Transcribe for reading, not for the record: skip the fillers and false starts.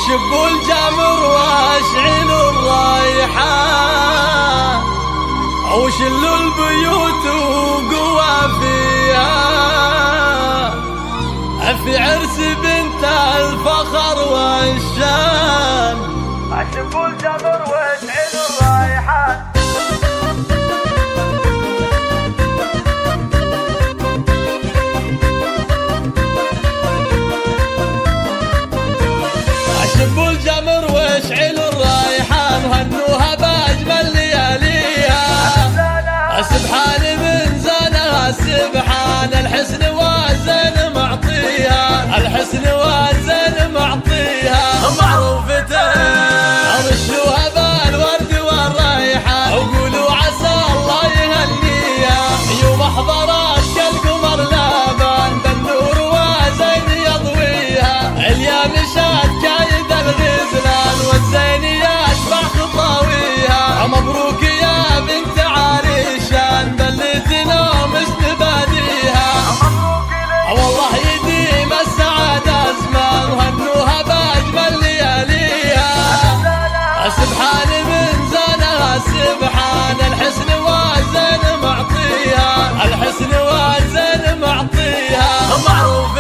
شب الجمر واشعل الرايحة وشلوا البيوت وقوافيها في عرس بنت الفخر والشان. شب الجمر واشعل الرايحة شب الجمر واشعل الرايحان وهنوها باجمل لياليها. سبحان من زانها سبحان الحسن والزين معطيها. الحسن والزين معطيها معروفته رشوها بالورد والريحان وقولوا عسى الله يهنيها. يوم احضرت كالقمر لابان بالنور وزين يضويها. اليوم مشات كايد الغزلان والزين يشبع خطاويها. مبروك يا بنت عريشان بلتنا مستباديها. والله يديم السعادة زمان وهنوها باجمل لياليها. سبحان من زانها سبحان الحسن والزين معطيها. الحسن والزين معطيها معروف